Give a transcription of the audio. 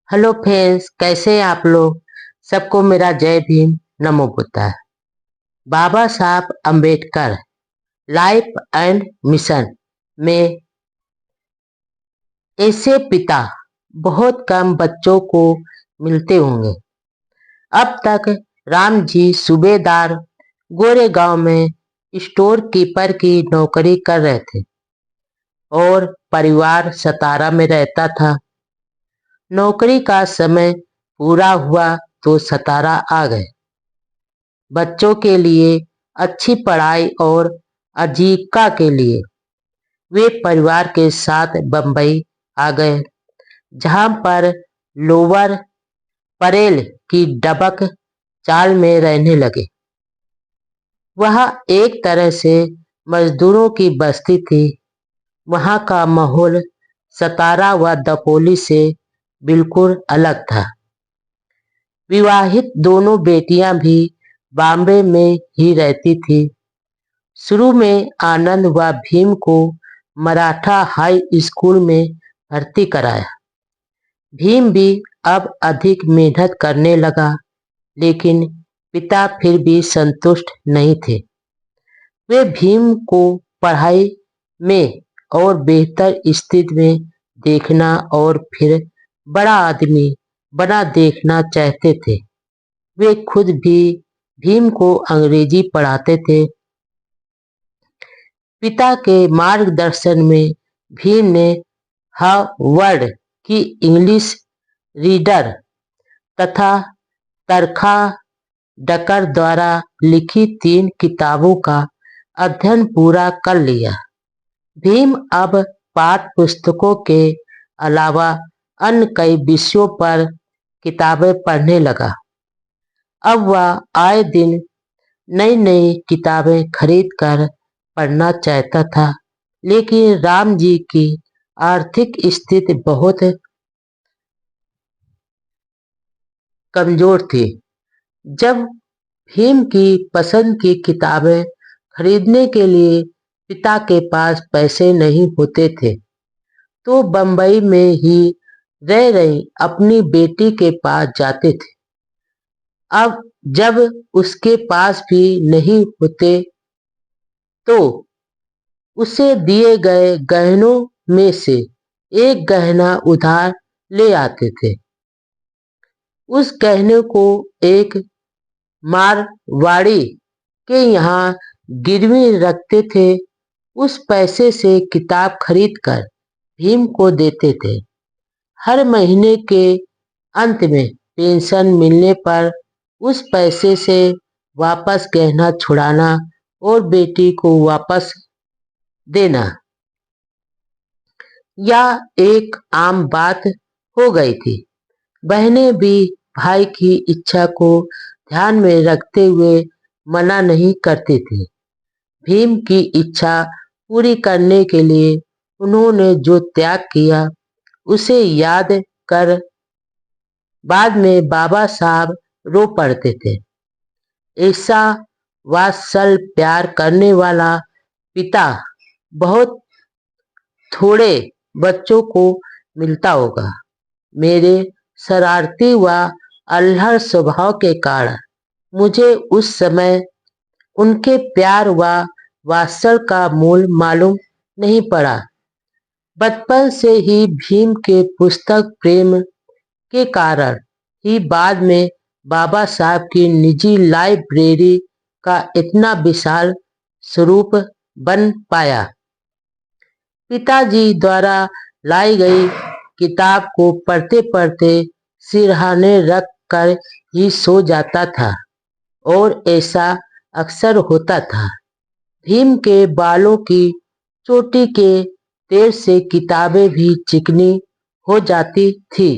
Hello friends, कैसे हैं आप लोग। सबको मेरा जय भीम, नमो बुद्धाय। बाबा साहब अंबेडकर लाइफ एंड मिशन में ऐसे पिता बहुत कम बच्चों को मिलते होंगे। अब तक राम जी सूबेदार गोरेगांव में स्टोर कीपर की नौकरी कर रहे थे और परिवार सतारा में रहता था। नौकरी का समय पूरा हुआ तो सतारा आ गए। बच्चों के लिए अच्छी पढ़ाई और आजीविका के लिए वे परिवार के साथ बंबई आ गए, जहां पर लोअर परेल की डबक चाल में रहने लगे। वह एक तरह से मजदूरों की बस्ती थी। वहां का माहौल सतारा व दपोली से बिल्कुल अलग था। विवाहित दोनों बेटियां भी बॉम्बे में ही रहती थी। शुरू में आनंद व भीम को मराठा हाई स्कूल में भर्ती कराया। भीम भी अब अधिक मेहनत करने लगा, लेकिन पिता फिर भी संतुष्ट नहीं थे। वे भीम को पढ़ाई में और बेहतर स्थिति में देखना और फिर बड़ा आदमी बना देखना चाहते थे। वे खुद भी भीम को अंग्रेजी पढ़ाते थे। पिता के मार्गदर्शन में भीम ने हार्वर्ड की इंग्लिश रीडर तथा तरखा डकर द्वारा लिखी 3 किताबों का अध्ययन पूरा कर लिया। भीम अब पाठ्य पुस्तकों के अलावा अन्य कई विषयों पर किताबें पढ़ने लगा। अब वह आए दिन नई नई किताबें खरीद कर पढ़ना चाहता था, लेकिन राम जी की आर्थिक स्थिति बहुत कमजोर थी। जब भीम की पसंद की किताबें खरीदने के लिए पिता के पास पैसे नहीं होते थे, तो बंबई में ही रह रही अपनी बेटी के पास जाते थे। अब जब उसके पास भी नहीं होते तो उसे दिए गए गहनों में से एक गहना उधार ले आते थे। उस गहने को एक मारवाड़ी के यहाँ गिरवी रखते थे। उस पैसे से किताब खरीद कर भीम को देते थे। हर महीने के अंत में पेंशन मिलने पर उस पैसे से वापस गहना छुड़ाना और बेटी को वापस देना, यह एक आम बात हो गई थी। बहनें भी भाई की इच्छा को ध्यान में रखते हुए मना नहीं करती थी। भीम की इच्छा पूरी करने के लिए उन्होंने जो त्याग किया, उसे याद कर बाद में बाबा साहब रो पड़ते थे। ऐसा वात्सल प्यार करने वाला पिता बहुत थोड़े बच्चों को मिलता होगा। मेरे शरारती व अल्हड़ स्वभाव के कारण मुझे उस समय उनके प्यार व वात्सल का मूल मालूम नहीं पड़ा। बचपन से ही भीम के पुस्तक प्रेम के कारण ही बाद में बाबा साहब की निजी लाइब्रेरी का इतना विशाल स्वरूप बन पाया। पिताजी द्वारा लाई गई किताब को पढ़ते पढ़ते सिरहाने रख कर ही सो जाता था और ऐसा अक्सर होता था। भीम के बालों की चोटी के तेल से किताबें भी चिकनी हो जाती थी।